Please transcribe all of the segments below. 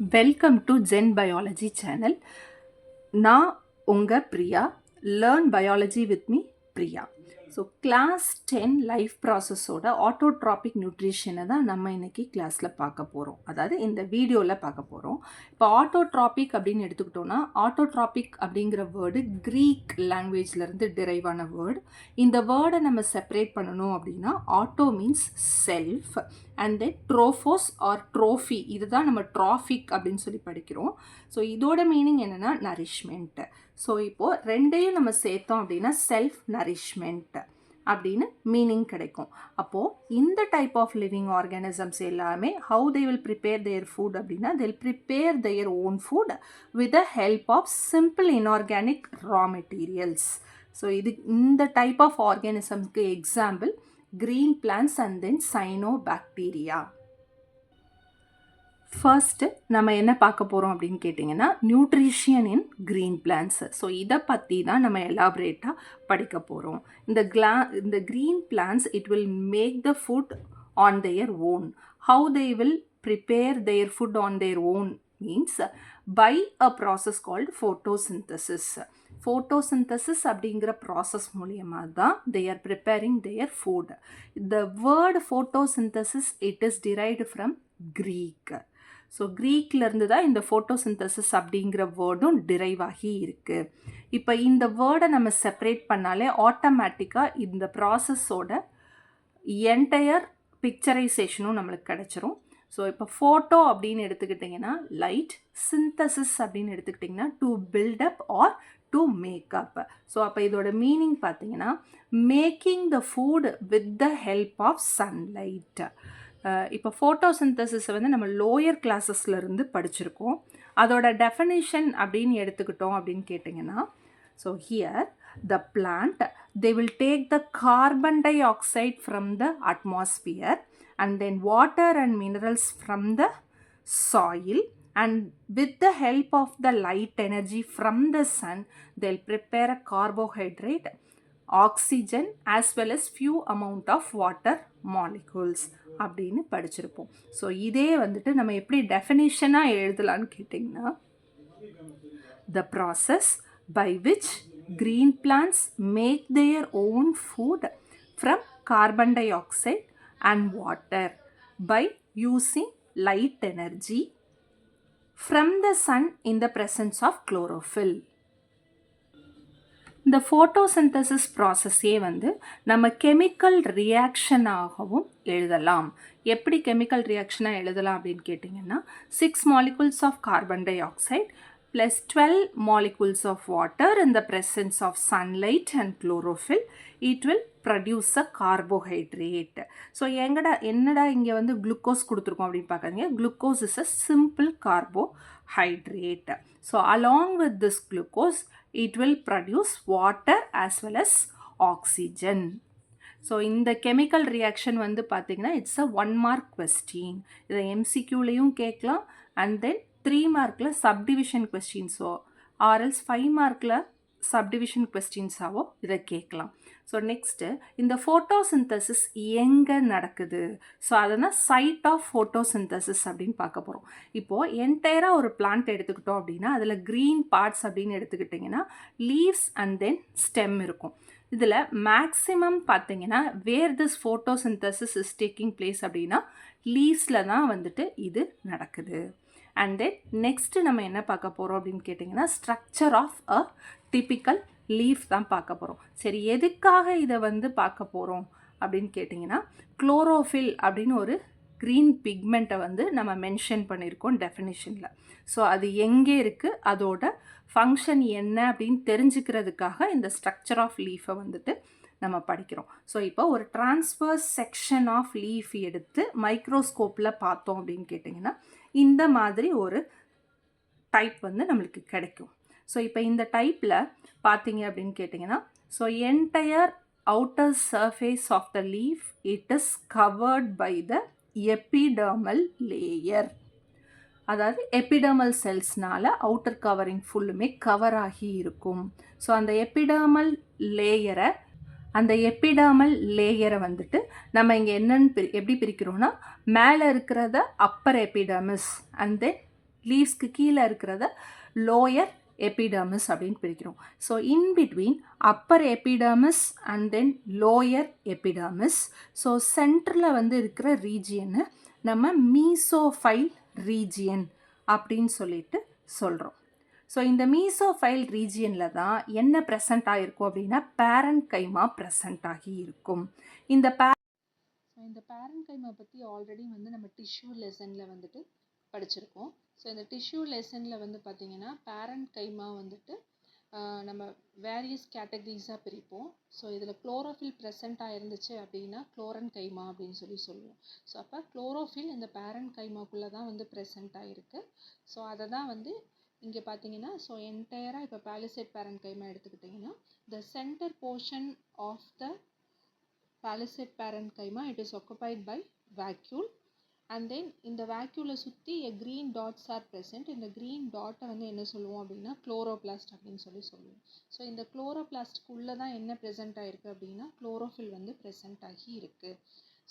Welcome to Zen biology channel. நான் உங்கள் Priya. Learn biology with me Priya. So class 10 life ப்ராசஸோட autotrophic நியூட்ரிஷனை தான் நம்ம இன்றைக்கி கிளாஸில் பார்க்க போகிறோம், அதாவது இந்த வீடியோவில் பார்க்க போகிறோம். இப்போ ஆட்டோட்ராபிக் அப்படின்னு எடுத்துக்கிட்டோன்னா, ஆட்டோட்ராபிக் அப்படிங்கிற வேர்டு க்ரீக் லாங்குவேஜ்லேருந்து டிரைவான வேர்டு. இந்த வேர்டை நம்ம செப்பரேட் பண்ணணும் அப்படின்னா, auto means self and then trophos or trophy, இதுதான் நம்ம ட்ராஃபிக் அப்படின்னு சொல்லி படிக்கிறோம். ஸோ இதோட மீனிங் என்னென்னா நரிஷ்மெண்ட். ஸோ இப்போது ரெண்டையும் நம்ம சேர்த்தோம் அப்படின்னா செல்ஃப் நரிஷ்மெண்ட் அப்படின்னு மீனிங் கிடைக்கும். அப்போது இந்த டைப் ஆஃப் லிவிங் ஆர்கானிசம்ஸ் எல்லாமே how they will prepare their food அப்படின்னா, they will prepare their own food with the help of simple inorganic raw materials. So இது இந்த டைப் ஆஃப் ஆர்கானிசம்ஸ்க்கு example green plants and then cyanobacteria. First நம்ம என்ன பார்க்க போகிறோம் அப்படின்னு கேட்டிங்கன்னா, nutrition in green plants. So இதை பற்றி தான் நம்ம எலாபரேட்டாக படிக்க போகிறோம். இந்த green plants it will make the food on their own. How they will prepare their food on their own means by a process called photosynthesis. photosynthesis அப்படிங்கிற process மூலியமாக தான் they are preparing their food. The word photosynthesis it is derived from Greek. So க்ரீக்லேருந்து தான் இந்த photosynthesis அப்படிங்கிற வேர்டும் drive ஆகி இருக்குது. இப்போ இந்த வேர்டை நம்ம செப்பரேட் பண்ணாலே ஆட்டோமேட்டிக்காக இந்த ப்ராசஸோட என்டையர் பிக்சரைசேஷனும் நம்மளுக்கு கிடச்சிரும். ஸோ இப்போ ஃபோட்டோ அப்படின்னு எடுத்துக்கிட்டிங்கன்னா லைட், சிந்தசிஸ் அப்படின்னு எடுத்துக்கிட்டிங்கன்னா to build up or to make up. So அப்போ இதோட மீனிங் பார்த்தீங்கன்னா making the food with the help of sunlight. இப்போ ஃபோட்டோசிந்தசிஸை வந்து நம்ம லோயர் கிளாஸஸ்லேருந்து படிச்சிருக்கோம். அதோட டெஃபினிஷன் அப்படின்னு எடுத்துக்கிட்டோம் அப்படின்னு கேட்டிங்கன்னா, so here the plant they will take the carbon dioxide from the atmosphere and then water and minerals from the soil, and with the help of the light energy from the sun they'll prepare a carbohydrate, oxygen as well as few amount of water molecules அப்படின்னு படிச்சிருப்போம். So இதே வந்துட்டு நம்ம எப்படி டெஃபினிஷனாக எழுதலான்னு கேட்டிங்கன்னா, the process by which green plants make their own food from carbon dioxide and water by using light energy from the sun in the presence of chlorophyll. இந்த photosynthesis ப்ராசஸே வந்து நம்ம கெமிக்கல் ரியாக்ஷனாகவும் எழுதலாம். எப்படி கெமிக்கல் ரியாக்ஷனாக எழுதலாம் அப்படின்னு கேட்டிங்கன்னா, 6 molecules of carbon dioxide plus 12 molecules of water in the presence of sunlight and chlorophyll, it will produce a carbohydrate. So என்னடா இங்கே வந்து குளுக்கோஸ் கொடுத்துருக்கோம் அப்படின்னு பார்க்காதீங்க. Glucose is a simple carbohydrate. So along with this glucose it will produce water as well as oxygen. So இந்த chemical reaction வந்து பார்த்திங்கன்னா it's a 1 mark question. இதை MCQலையும் கேட்கலாம் அண்ட் தென் 3 மார்க்கில் சப்டிவிஷன் கொஸ்டின்ஸோ ஆர்எல்ஸ் 5 மார்க்கில் சப்டிவிஷன் கொஸ்டின்ஸாவோ இதை கேட்கலாம். ஸோ நெக்ஸ்ட்டு இந்த ஃபோட்டோசிந்தசிஸ் எங்கே நடக்குது, ஸோ அதனால் சைட் ஆஃப் ஃபோட்டோசிந்தசிஸ் அப்படின்னு பார்க்க போகிறோம். இப்போது என்டையராக ஒரு பிளான்ட் எடுத்துக்கிட்டோம் அப்படின்னா அதில் க்ரீன் பார்ட்ஸ் அப்படின்னு எடுத்துக்கிட்டிங்கன்னா லீவ்ஸ் அண்ட் தென் ஸ்டெம் இருக்கும். இதில் மேக்ஸிமம் பார்த்தீங்கன்னா where this photosynthesis is taking place அப்படின்னா லீவ்ஸில் தான் வந்துட்டு இது நடக்குது. அண்ட் தென் நெக்ஸ்ட்டு நம்ம என்ன பார்க்க போகிறோம் அப்படின்னு கேட்டிங்கன்னா, structure of a typical leaf தான் பார்க்க போகிறோம். சரி, எதுக்காக இதை வந்து பார்க்க போகிறோம் அப்படின்னு கேட்டிங்கன்னா, குளோரோஃபில் அப்படின்னு ஒரு க்ரீன் பிக்மெண்ட்டை வந்து நம்ம மென்ஷன் பண்ணியிருக்கோம் டெஃபினிஷனில். ஸோ அது எங்கே இருக்குது, அதோட ஃபங்க்ஷன் என்ன அப்படின்னு தெரிஞ்சுக்கிறதுக்காக இந்த ஸ்ட்ரக்சர் ஆஃப் லீஃபை வந்துட்டு நம்ம படிக்கிறோம். ஸோ இப்போ ஒரு டிரான்ஸ்வர்ஸ் செக்ஷன் ஆஃப் லீஃப் எடுத்து மைக்ரோஸ்கோப்பில் பார்த்தோம் அப்படின்னு கேட்டிங்கன்னா இந்த மாதிரி ஒரு டைப் வந்து நம்மளுக்கு கிடைக்கும். ஸோ இப்போ இந்த டைப்பில் பார்த்தீங்க அப்படின்னு கேட்டிங்கன்னா, so entire outer surface of the leaf it is covered by the epidermal layer. அதாவது எபிடர்மல் செல்ஸ்னால அவுட்டர் கவரிங் ஃபுல்லுமே கவர் ஆகி இருக்கும். ஸோ அந்த எபிடர்மல் லேயரை வந்துட்டு நம்ம இங்கே என்னன்னு எப்படி பிரிக்கிறோன்னா, மேலே இருக்கிறத அப்பர் எபிடர்மிஸ் அண்ட் தென் லீவ்ஸ்க்கு கீழே இருக்கிறத லோயர் எபிடர்மிஸ் அப்படின்னு பிரிக்கிறோம். So in between upper epidermis and then lower epidermis. So சென்டரில் வந்து இருக்கிற ரீஜியனை நம்ம மீசோஃபைல் ரீஜியன் அப்படின்னு சொல்லிட்டு சொல்கிறோம். ஸோ இந்த மீசோஃபைல் ரீஜியனில் தான் என்ன ப்ரெசண்ட் ஆகிருக்கும் அப்படின்னா பேரண்ட் கைமா ப்ரெசண்ட் ஆகி இருக்கும். இந்த பேரண்ட் கைமா பற்றி ஆல்ரெடி வந்து நம்ம டிஷ்யூ லெசனில் வந்துட்டு படிச்சிருக்கோம். ஸோ இந்த டிஷ்யூ லெசனில் வந்து பார்த்திங்கன்னா பேரண்ட் கைமா வந்துட்டு நம்ம வேரியஸ் கேட்டகரிஸாக பிரிப்போம். ஸோ இதில் குளோரோஃபில் ப்ரெசண்ட்டாக இருந்துச்சு அப்படின்னா குளோரன் கைமா அப்படின்னு சொல்லுவோம். ஸோ அப்போ குளோரோஃபில் இந்த பேரண்ட் கைமாக்குள்ளே தான் வந்து ப்ரெசண்ட் ஆகிருக்கு. ஸோ அதை தான் வந்து இங்கே பார்த்தீங்கன்னா ஸோ என்டையராக இப்போ பாலிசேட் பேரண்ட் கைமா எடுத்துக்கிட்டிங்கன்னா the centre portion of the palisade parenchyma it is occupied by vacuole. And then இந்த வேக்யூலை சுற்றி க்ரீன் டாட்ஸ் ஆர் ப்ரெசென்ட். இந்த க்ரீன் டாட்டை வந்து என்ன சொல்லுவோம் அப்படின்னா குளோரோபிளாஸ்ட் அப்படின்னு சொல்லுவோம். ஸோ இந்த குளோரோபிளாஸ்ட்குள்ளே தான் என்ன ப்ரெசென்ட் ஆகிருக்கு அப்படின்னா குளோரோஃபில் வந்து ப்ரெசென்ட் ஆகி இருக்குது.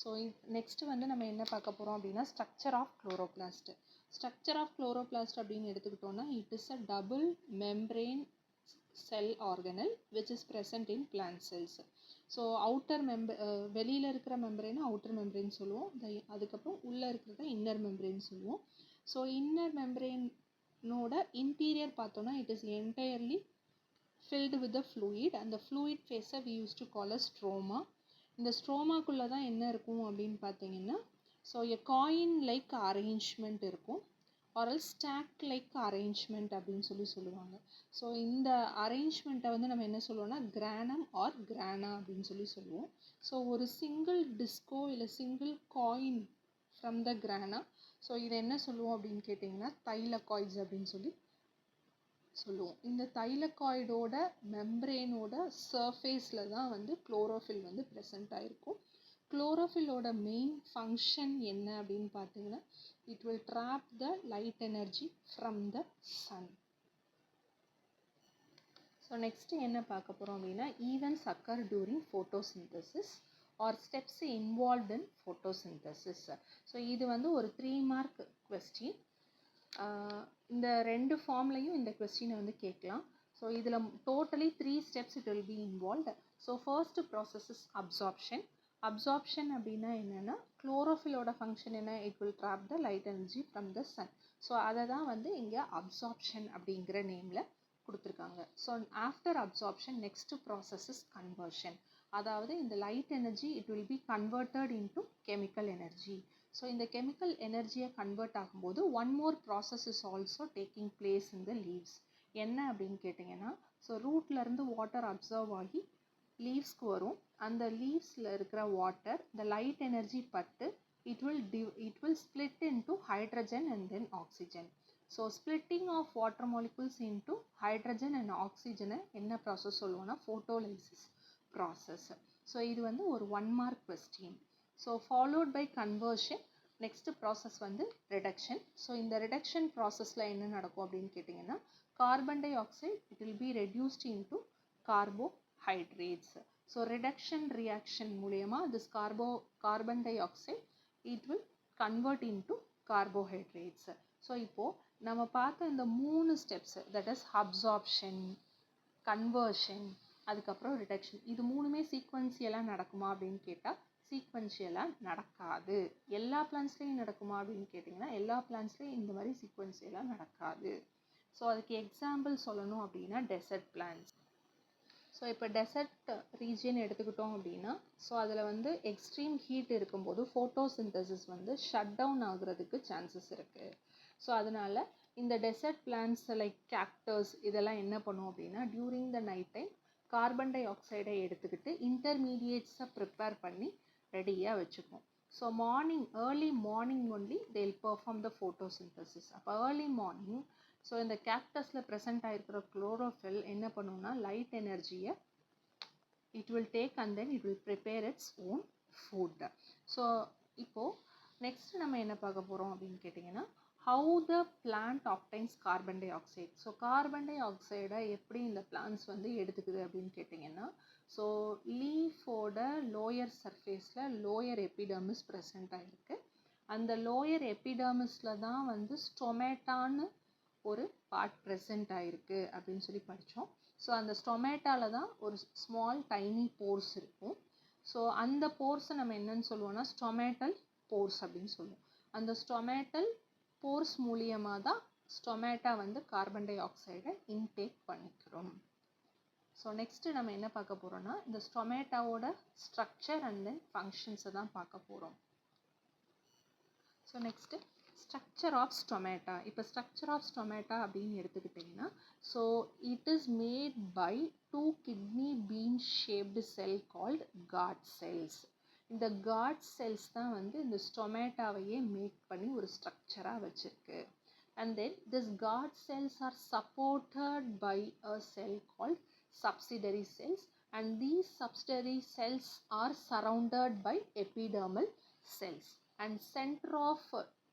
ஸோ நெக்ஸ்ட்டு வந்து நம்ம என்ன பார்க்க போகிறோம் அப்படின்னா structure of chloroplast. Structure of chloroplast அப்படின்னு எடுத்துக்கிட்டோன்னா it is a double membrane cell organelle which is present in plant cells. So outer வெளியில் இருக்கிற மெம்பரேனை அவுட்டர் மெம்பரேன் சொல்லுவோம். அதுக்கப்புறம் உள்ளே இருக்கிறத இன்னர் மெம்பரேன் சொல்லுவோம். ஸோ இன்னர் மெம்பரேனோட இன்டீரியர் பார்த்தோன்னா it is entirely filled with the fluid. அந்த ஃப்ளூயிட் ஃபேஸை we use to call a stroma. இந்த ஸ்ட்ரோமாக்குள்ளே தான் என்ன இருக்கும் அப்படின்னு பார்த்தீங்கன்னா so a coin like arrangement இருக்கும் or else stack like arrangement அப்படின்னு சொல்லுவாங்க. ஸோ இந்த அரேஞ்ச்மெண்ட்டை வந்து நம்ம என்ன சொல்லுவோம்னா கிரானம் ஆர் கிரானா அப்படின்னு சொல்லுவோம். ஸோ ஒரு சிங்கிள் டிஸ்கோ இல்லை single coin from the kirana. So இதை என்ன சொல்லுவோம் அப்படின்னு கேட்டிங்கன்னா தைலகாய்ட்ஸ் அப்படின்னு சொல்லுவோம். இந்த தைலகாய்டோட மெம்பரேனோட சர்ஃபேஸில் தான் வந்து குளோரோஃபில் வந்து ப்ரெசென்ட் ஆகிருக்கும். குளோரோஃபிலோட மெயின் ஃபங்க்ஷன் என்ன அப்படின்னு பார்த்தீங்கன்னா it will trap the light energy from the sun. So next என்ன பார்க்க போகிறோம் அப்படின்னா events occur during photosynthesis or steps involved in photosynthesis. So இது வந்து ஒரு 3 மார்க் கொஸ்டின். இந்த 2 ஃபார்ம்லையும் இந்த கொஸ்டினை வந்து கேட்கலாம். ஸோ இதில் totally 3 steps it will be involved. So first process is absorption. Absorption அப்படின்னா என்னென்னா குளோரோஃபிலோட ஃபங்க்ஷன் என்ன, it will trap the light energy from the sun. So அதை தான் வந்து இங்கே அப்சார்ப்ஷன் அப்படிங்கிற நேமில் கொடுத்துருக்காங்க. So after absorption next process is conversion. அதாவது இந்த light energy it will be converted into chemical energy. So இந்த கெமிக்கல் எனர்ஜியை கன்வெர்ட் ஆகும்போது one more process is also taking place in the leaves. என்ன அப்படின்னு கேட்டிங்கன்னா ஸோ ரூட்லேருந்து வாட்டர் அப்சர்வ் ஆகி லீவ்ஸ்க்கு வரும். அந்த லீவ்ஸில் இருக்கிற வாட்டர் இந்த லைட் எனர்ஜி பட்டு it will split into hydrogen and then oxygen. So splitting of water molecules into hydrogen and oxygen என்ன ப்ராசஸ் சொல்லுவோம்னா photolysis process. ஸோ இது வந்து ஒரு 1 mark question. So followed by conversion next process வந்து reduction. So இந்த reduction ப்ராசஸில் என்ன நடக்கும் அப்படின்னு கேட்டிங்கன்னா carbon di oxide it will B reduced into carbohydrates. So reduction reaction மூலமா this carbon dioxide it will convert into carbohydrates. So இப்போ நம்ம பார்த்த இந்த 3 steps that is absorption, conversion, அதுக்கப்புறம் reduction, இது மூணுமே சீக்வன்ஷியலாக நடக்குமா அப்படின்னு கேட்டால் சீக்வன்ஷியலாக நடக்காது. எல்லா பிளான்ஸ்லேயும் நடக்குமா அப்படின்னு கேட்டிங்கன்னா எல்லா பிளான்ஸ்லேயும் இந்த மாதிரி சீக்வன்ஷியலாக நடக்காது. ஸோ அதுக்கு எக்ஸாம்பிள் சொல்லணும் அப்படின்னா டெசர்ட் பிளான்ஸ். ஸோ இப்போ டெசர்ட் ரீஜியன் எடுத்துக்கிட்டோம் அப்படின்னா ஸோ அதில் வந்து எக்ஸ்ட்ரீம் ஹீட் இருக்கும்போது ஃபோட்டோசிந்தசிஸ் வந்து ஷட் டவுன் ஆகுறதுக்கு சான்சஸ் இருக்குது. ஸோ அதனால் இந்த டெசர்ட் பிளான்ஸ் லைக் கேக்டர்ஸ் இதெல்லாம் என்ன பண்ணும் அப்படின்னா during the night time carbon டை ஆக்சைடை எடுத்துக்கிட்டு இன்டர்மீடியேட்ஸை ப்ரிப்பேர் பண்ணி ரெடியாக வச்சுக்கும். So early morning only they will perform the photosynthesis. அப்போ ஏர்லி மார்னிங் ஸோ இந்த கேக்டஸில் ப்ரெசென்ட் ஆகிருக்கிற குளோரோஃபில் என்ன பண்ணுன்னா லைட் எனர்ஜியை it will take and then it will prepare its own food. So இப்போது நெக்ஸ்ட் நம்ம என்ன பார்க்க போகிறோம் அப்படின்னு கேட்டிங்கன்னா how the plant obtains carbon dioxide. So carbon டை ஆக்சைடை எப்படி இந்த பிளான்ட்ஸ் வந்து எடுத்துக்குது அப்படின்னு கேட்டிங்கன்னா ஸோ லீஃபோட லோயர் சர்ஃபேஸில் லோயர் எபிடர்மிஸ் ப்ரெசென்ட் ஆகிருக்கு. அந்த லோயர் எபிடர்மிஸில் தான் வந்து ஸ்டொமேட்டான்னு ஒரு பார்ட் ப்ரெசென்ட் ஆகிருக்கு அப்படின்னு சொல்லி படித்தோம். ஸோ அந்த ஸ்டொமேட்டாவில் தான் ஒரு ஸ்மால் டைனி போர்ஸ் இருக்கும். ஸோ அந்த போர்ஸை நம்ம என்னன்னு சொல்லுவோம்னா ஸ்டொமேட்டல் போர்ஸ் அப்படின்னு சொல்லுவோம். அந்த ஸ்டொமேட்டல் போர்ஸ் மூலியமாக தான் ஸ்டொமேட்டா வந்து கார்பன் டை ஆக்சைடை இன்டேக் பண்ணிக்கிறோம். ஸோ நெக்ஸ்ட்டு நம்ம என்ன பார்க்க போகிறோம்னா இந்த ஸ்டொமேட்டாவோட ஸ்ட்ரக்சர் அண்ட் தென் ஃபங்க்ஷன்ஸை தான் பார்க்க போகிறோம். So next structure of stomata. இப்போ ஸ்ட்ரக்சர் ஆஃப் ஸ்டொமேட்டா அப்படின்னு எடுத்துக்கிட்டிங்கன்னா so it is made by 2 kidney bean shaped cell called guard cells. இந்த guard cells தான் வந்து இந்த ஸ்டொமேட்டாவையே மேக் பண்ணி ஒரு ஸ்ட்ரக்சராக வச்சுருக்கு. And then this guard cells are supported by a cell called subsidiary cells, and these subsidiary cells are surrounded by epidermal cells, and center of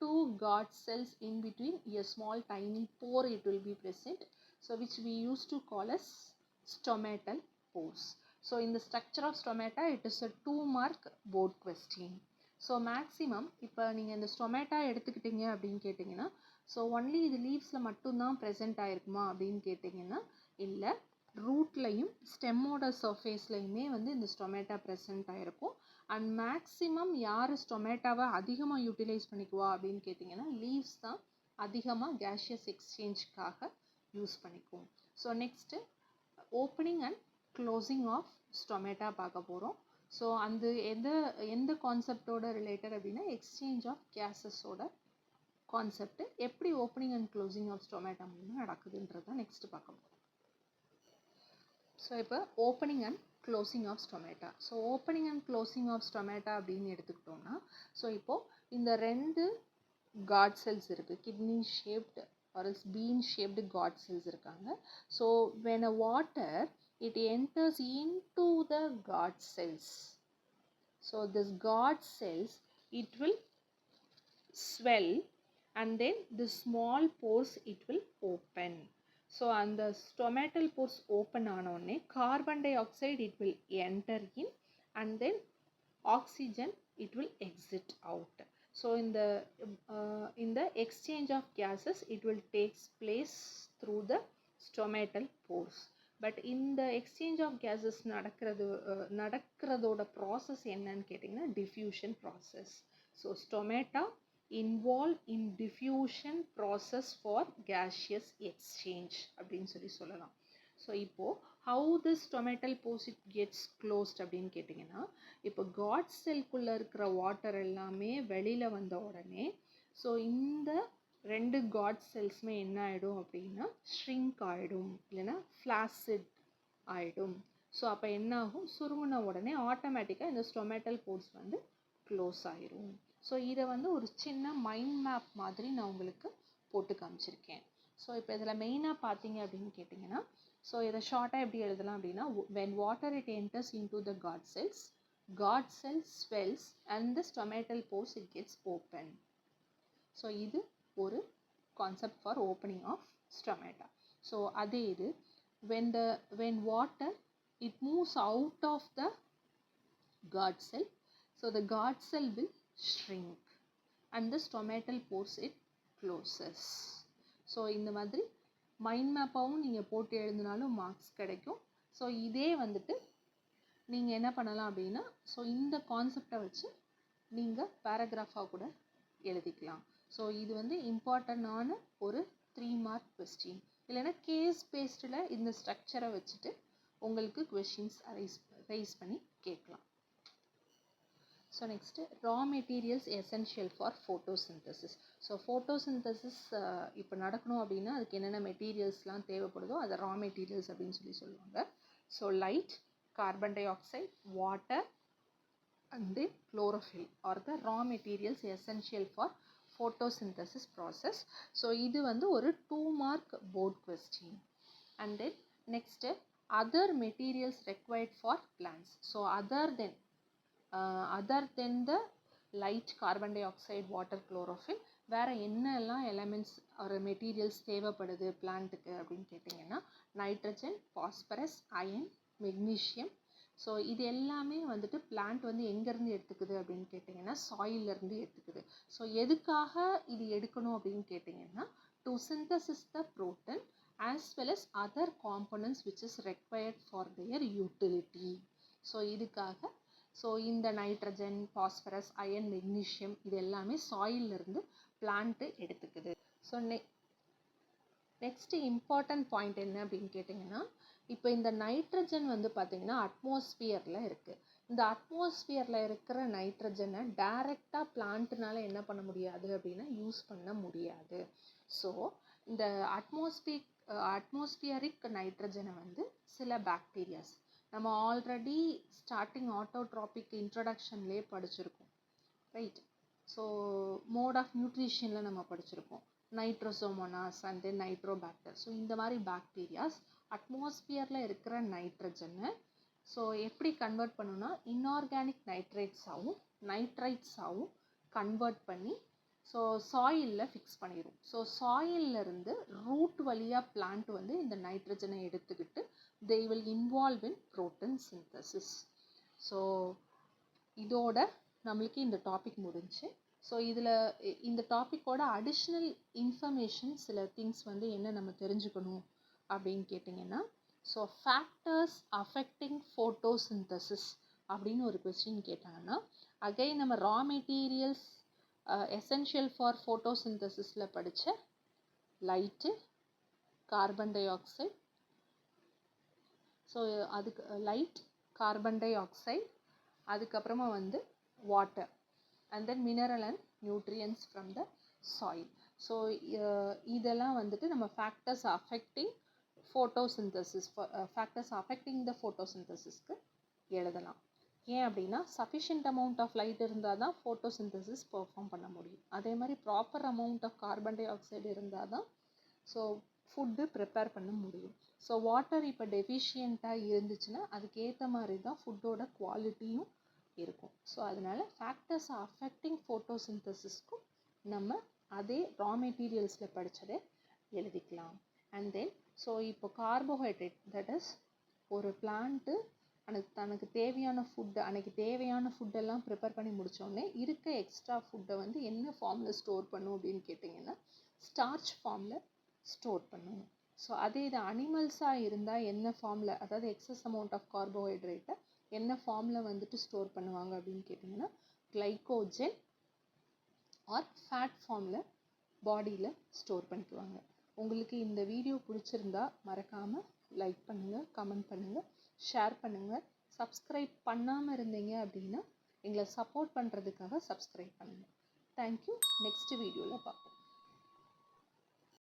2 guard cells in between a small tiny pore it will be present, so which we used to call as stomatal pores. So in the structure of stomata it is a 2-mark board question. So maximum இப்போ நீங்கள் இந்த stomata எடுத்துக்கிட்டீங்க அப்படின்னு கேட்டிங்கன்னா so only இது லீவ்ஸில் மட்டும்தான் present ஆகிருக்குமா அப்படின்னு கேட்டிங்கன்னா இல்லை, ரூட்லையும் ஸ்டெம்மோட சர்ஃபேஸ்லையுமே வந்து இந்த ஸ்டொமேட்டா ப்ரெசென்ட் ஆகிருக்கும். அண்ட் மேக்ஸிமம் யார் ஸ்டொமேட்டாவை அதிகமாக யூட்டிலைஸ் பண்ணிக்குவா அப்படின்னு கேட்டிங்கன்னா லீவ்ஸ் தான் அதிகமாக கேஷியஸ் எக்ஸ்சேஞ்சுக்காக யூஸ் பண்ணிக்குவோம். So next opening and closing of stomata பார்க்க போகிறோம். ஸோ அந்த எந்த கான்செப்டோட ரிலேட்டட் அப்படின்னா எக்ஸ்சேஞ்ச் ஆஃப் கேஸஸோட கான்செப்ட் எப்படி opening and closing of stomata மூலமாக நடக்குதுன்றது தான் நெக்ஸ்ட் பார்க்க போகிறோம். ஸோ இப்போ opening and closing of stomata. So opening and closing of stomata அப்படின்னு எடுத்துக்கிட்டோம்னா ஸோ இப்போது இந்த 2 கார்ட் செல்ஸ் இருக்குது, kidney shaped or else bean shaped guard cells இருக்காங்க. So when a water it enters into the guard cells. So this guard cells it will swell and then the small pores it will open. So and the stomatal pores open ஆனோடனே carbon dioxide it will enter in and then oxygen it will exit out. So in the exchange of gases it will takes place through the stomatal pores. But இந்த exchange of gases நடக்கிறதோட process என்னன்னு கேட்டிங்கன்னா diffusion process. So stomata involve in diffusion process for gaseous exchange அப்படின்னு சொல்லலாம். So இப்போது how this stomatal force it gets closed அப்படின்னு கேட்டிங்கன்னா இப்போ God செல்குள்ளே இருக்கிற வாட்டர் எல்லாமே வெளியில் வந்த உடனே ஸோ இந்த 2 காட் செல்ஸுமே என்ன ஆகிடும் அப்படின்னா ஷ்ரிங்க் ஆகிடும், இல்லைன்னா ஃப்ளாசிட் ஆகிடும். ஸோ அப்போ என்ன ஆகும், சுருங்கின உடனே ஆட்டோமேட்டிக்காக இந்த ஸ்டொமேட்டல் போர்ஸ் வந்து க்ளோஸ் ஆகிரும். ஸோ இதை வந்து ஒரு சின்ன மைண்ட் மேப் மாதிரி நான் உங்களுக்கு போட்டு காமிச்சிருக்கேன். ஸோ இப்போ இதில் மெயினாக பார்த்தீங்க அப்படின்னு கேட்டிங்கன்னா ஸோ இதை ஷார்ட்டாக எப்படி எழுதலாம் அப்படின்னா when water it enters into the guard cells swells and the stomatal pores it gets open. So இது ஒரு concept for opening of stomata. So அதே இது when water it moves out of the guard cell, so the guard cell will shrink and the stomatal pores it closes. So இந்த மாதிரி mind மேப்பாகவும் நீங்கள் போட்டு எழுதினாலும் marks கிடைக்கும். ஸோ இதே வந்துட்டு நீங்கள் என்ன பண்ணலாம் அப்படின்னா ஸோ இந்த கான்செப்டை வச்சு நீங்கள் பேராகிராஃபாக கூட எழுதிக்கலாம். ஸோ இது வந்து இம்பார்ட்டண்டான ஒரு 3-mark கொஸ்டின், இல்லைன்னா கேஸ் பேஸ்டில் இந்த ஸ்ட்ரக்சரை வச்சுட்டு உங்களுக்கு கொஸ்டின்ஸ் ரைஸ் பண்ணி கேட்கலாம். So next raw materials essential for photosynthesis. So photosynthesis இப்போ நடக்கணும் அப்படின்னா அதுக்கு என்னென்ன மெட்டீரியல்ஸ்லாம் தேவைப்படுதோ அதை ரா மெட்டீரியல்ஸ் அப்படின்னு சொல்லுவாங்க. So light, carbon di oxide, water and then chlorophyll are the raw materials essential for photosynthesis process. So இது வந்து ஒரு 2-mark board question. And then next other materials required for plants. So other than the light, carbon dioxide, water, chlorophyll வேற என்னெல்லாம் elements ஒரு materials தேவைப்படுது பிளான்ட்டுக்கு அப்படின்னு கேட்டிங்கன்னா nitrogen, phosphorus, iron, magnesium, so இது எல்லாமே வந்துட்டு பிளான்ட் வந்து எங்கேருந்து எடுத்துக்குது அப்படின்னு கேட்டிங்கன்னா சாயிலிருந்து எடுத்துக்குது. ஸோ எதுக்காக இது எடுக்கணும் அப்படின்னு கேட்டிங்கன்னா to synthesis the protein as well as other components which is required for their utility. So இதுக்காக ஸோ இந்த நைட்ரஜன், பாஸ்பரஸ், அயன், மெக்னீஷியம் இது எல்லாமே சாயிலிருந்து பிளான்ட்டு எடுத்துக்குது. ஸோ நெக்ஸ்ட் இம்பார்ட்டன்ட் பாயிண்ட் என்ன அப்படின்னு கேட்டிங்கன்னா இப்போ இந்த நைட்ரஜன் வந்து பார்த்திங்கன்னா அட்மாஸ்பியரில் இருக்குது. இந்த அட்மாஸ்பியரில் இருக்கிற நைட்ரஜனை டைரெக்டாக பிளான்ட்னால என்ன பண்ண முடியாது அப்படின்னா யூஸ் பண்ண முடியாது. ஸோ இந்த அட்மாஸ்பியரிக் நைட்ரஜனை வந்து சில பாக்டீரியாஸ் நம்ம ஆல்ரெடி ஸ்டார்டிங் ஆட்டோட்ராபிக் இன்ட்ரடக்ஷன்லேயே படிச்சிருக்கோம், ரைட்? ஸோ மோட் ஆஃப் நியூட்ரிஷனில் நம்ம படிச்சிருக்கோம் Nitrosomonas and then Nitrobacter. So இந்த மாதிரி பாக்டீரியாஸ் அட்மாஸ்பியரில் இருக்கிற நைட்ரஜனை ஸோ எப்படி கன்வெர்ட் பண்ணுன்னா இன்ஆர்கானிக் நைட்ரேட்ஸாகவும் நைட்ரைட்ஸாகவும் கன்வெர்ட் பண்ணி ஸோ சாயிலில் ஃபிக்ஸ் பண்ணிடும். ஸோ சாயிலிருந்து ரூட் வழியாக பிளான்ட் வந்து இந்த நைட்ரஜனை எடுத்துக்கிட்டு they will involve in protein synthesis. So இதோட நம்மளுக்கு இந்த டாபிக் முடிஞ்சு. ஸோ இதில் இந்த டாப்பிக்கோட அடிஷ்னல் இன்ஃபர்மேஷன் சில திங்ஸ் வந்து என்ன நம்ம தெரிஞ்சுக்கணும் அப்படின்னு கேட்டிங்கன்னா ஸோ ஃபேக்டர்ஸ் அஃபெக்டிங் ஃபோட்டோசிந்தசிஸ் அப்படின்னு ஒரு கொஸ்டின் கேட்டாங்கன்னா அகைன் நம்ம ரா மெட்டீரியல்ஸ் எசென்ஷியல் ஃபார் ஃபோட்டோசிந்தசிஸில் படித்த light, carbon dioxide, so அதுக்கு லைட், கார்பன் டை ஆக்சைடு, அதுக்கப்புறமா வந்து water and then mineral and nutrients from the soil. So இதெல்லாம் வந்துட்டு நம்ம ஃபேக்டர்ஸ் அஃபெக்டிங் ஃபோட்டோசிந்தசிஸ் த ஃபோட்டோசிந்தசிஸ்க்கு எழுதலாம். ஏன் அப்படின்னா சஃபிஷியன்ட் அமௌண்ட் ஆஃப் லைட் இருந்தால் தான் ஃபோட்டோசிந்தசிஸ் பெர்ஃபார்ம் பண்ண முடியும். அதே மாதிரி proper amount of carbon dioxide இருந்தால் தான் ஸோ ஃபுட்டு ப்ரிப்பேர் பண்ண முடியும். ஸோ வாட்டர் இப்போ டெஃபிஷியண்ட்டாக இருந்துச்சுன்னா அதுக்கேற்ற மாதிரி தான் ஃபுட்டோட குவாலிட்டியும் இருக்கும். ஸோ அதனால் ஃபேக்டர்ஸ் அஃபெக்டிங் ஃபோட்டோசிந்தசிஸ்க்கும் நம்ம அதே ரா மெட்டீரியல்ஸில் படித்ததை எழுதிக்கலாம். அண்ட் தென் ஸோ இப்போ கார்போஹைட்ரேட் தட் இஸ் ஒரு பிளான்ட்டு தனக்கு தேவையான ஃபுட்டு அன்றைக்கி தேவையான ஃபுட்டெல்லாம் ப்ரிப்பேர் பண்ணி முடித்தோடனே இருக்க எக்ஸ்ட்ரா ஃபுட்டை வந்து என்ன ஃபார்மில் ஸ்டோர் பண்ணும் அப்படின்னு கேட்டிங்கன்னா ஸ்டார்ச் ஃபார்மில் ஸ்டோர் பண்ணுவோம். ஸோ அதே இது அனிமல்ஸாக இருந்தால் என்ன ஃபார்மில், அதாவது எக்ஸஸ் அமௌண்ட் ஆஃப் கார்போஹைட்ரேட்டை என்ன ஃபார்மில் வந்துட்டு ஸ்டோர் பண்ணுவாங்க அப்படின்னு கேட்டிங்கன்னா கிளைகோஜன் ஆர் ஃபேட் ஃபார்மில் பாடியில் ஸ்டோர் பண்ணிக்குவாங்க. உங்களுக்கு இந்த வீடியோ பிடிச்சிருந்தா மறக்காமல் லைக் பண்ணுங்கள், கமெண்ட் பண்ணுங்கள், ஷேர் பண்ணுங்கள். சப்ஸ்கிரைப் பண்ணாமல் இருந்தீங்க அப்படின்னா எங்களை சப்போர்ட் பண்ணுறதுக்காக சப்ஸ்கிரைப் பண்ணுங்கள். தேங்க்யூ. நெக்ஸ்ட் வீடியோவில் பார்ப்போம்.